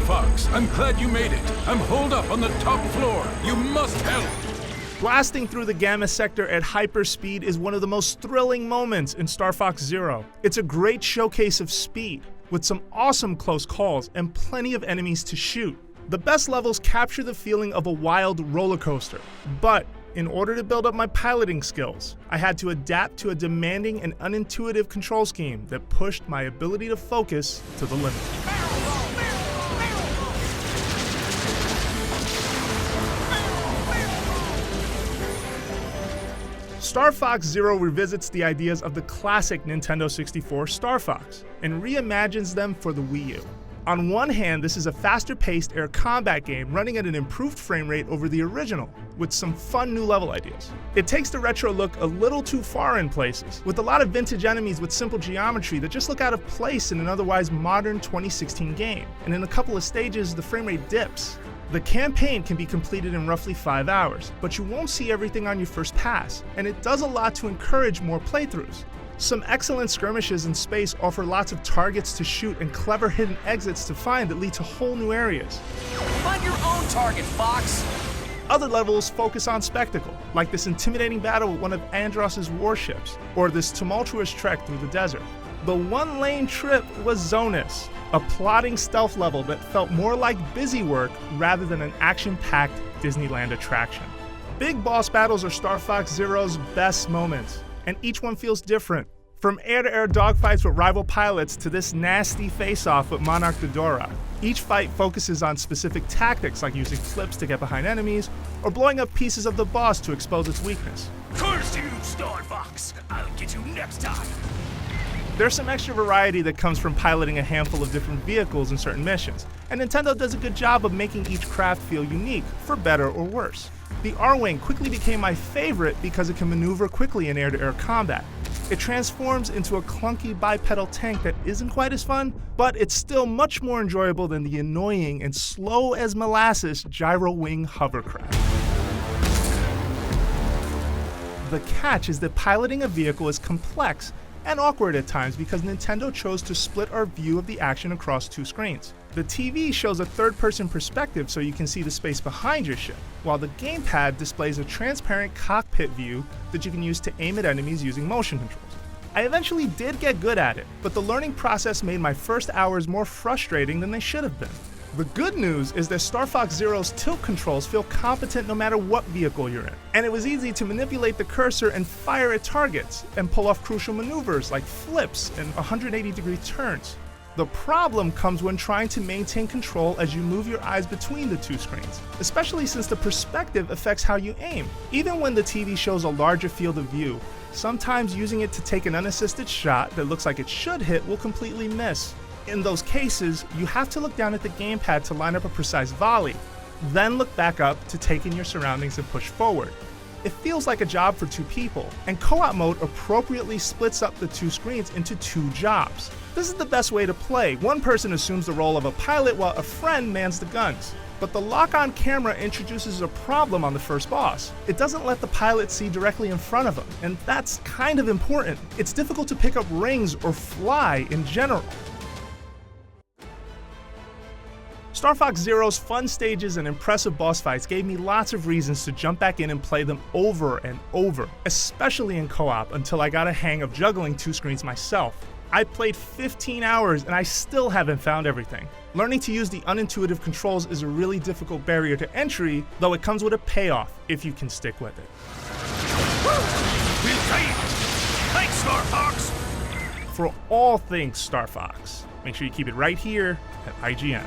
Fox. I'm glad you made it. I'm holed up on the top floor. You must help. Blasting through the Gamma sector at hyperspeed is one of the most thrilling moments in Star Fox Zero. It's a great showcase of speed, with some awesome close calls and plenty of enemies to shoot. The best levels capture the feeling of a wild roller coaster, but in order to build up my piloting skills, I had to adapt to a demanding and unintuitive control scheme that pushed my ability to focus to the limit. Star Fox Zero revisits the ideas of the classic Nintendo 64 Star Fox and reimagines them for the Wii U. On one hand, this is a faster-paced air combat game running at an improved frame rate over the original, with some fun new level ideas. It takes the retro look a little too far in places, with a lot of vintage enemies with simple geometry that just look out of place in an otherwise modern 2016 game, and in a couple of stages, the frame rate dips. The campaign can be completed in roughly 5 hours, but you won't see everything on your first pass, and it does a lot to encourage more playthroughs. Some excellent skirmishes in space offer lots of targets to shoot and clever hidden exits to find that lead to whole new areas. Find your own target, Fox! Other levels focus on spectacle, like this intimidating battle with one of Andross's warships, or this tumultuous trek through the desert. The one-lane trip was Zonus, a plotting stealth level that felt more like busy work rather than an action-packed Disneyland attraction. Big boss battles are Star Fox Zero's best moments, and each one feels different. From air-to-air dogfights with rival pilots to this nasty face-off with Monarch Ghidorah. Each fight focuses on specific tactics like using flips to get behind enemies, or blowing up pieces of the boss to expose its weakness. Curse you, Star Fox! I'll get you next time! There's some extra variety that comes from piloting a handful of different vehicles in certain missions, and Nintendo does a good job of making each craft feel unique, for better or worse. The R-Wing quickly became my favorite because it can maneuver quickly in air-to-air combat. It transforms into a clunky bipedal tank that isn't quite as fun, but it's still much more enjoyable than the annoying and slow as molasses gyro wing hovercraft. The catch is that piloting a vehicle is complex and awkward at times because Nintendo chose to split our view of the action across 2 screens. The TV shows a third-person perspective so you can see the space behind your ship, while the gamepad displays a transparent cockpit view that you can use to aim at enemies using motion controls. I eventually did get good at it, but the learning process made my first hours more frustrating than they should have been. The good news is that Star Fox Zero's tilt controls feel competent no matter what vehicle you're in, and it was easy to manipulate the cursor and fire at targets, and pull off crucial maneuvers like flips and 180-degree turns. The problem comes when trying to maintain control as you move your eyes between the 2 screens, especially since the perspective affects how you aim. Even when the TV shows a larger field of view, sometimes using it to take an unassisted shot that looks like it should hit will completely miss. In those cases, you have to look down at the gamepad to line up a precise volley, then look back up to take in your surroundings and push forward. It feels like a job for 2 people, and co-op mode appropriately splits up the 2 screens into 2 jobs. This is the best way to play. One person assumes the role of a pilot while a friend mans the guns. But the lock-on camera introduces a problem on the first boss. It doesn't let the pilot see directly in front of him, and that's kind of important. It's difficult to pick up rings or fly in general. Star Fox Zero's fun stages and impressive boss fights gave me lots of reasons to jump back in and play them over and over, especially in co-op until I got a hang of juggling 2 screens myself. I played 15 hours and I still haven't found everything. Learning to use the unintuitive controls is a really difficult barrier to entry, though it comes with a payoff if you can stick with it. Thanks, Star Fox! For all things Star Fox, make sure you keep it right here at IGN.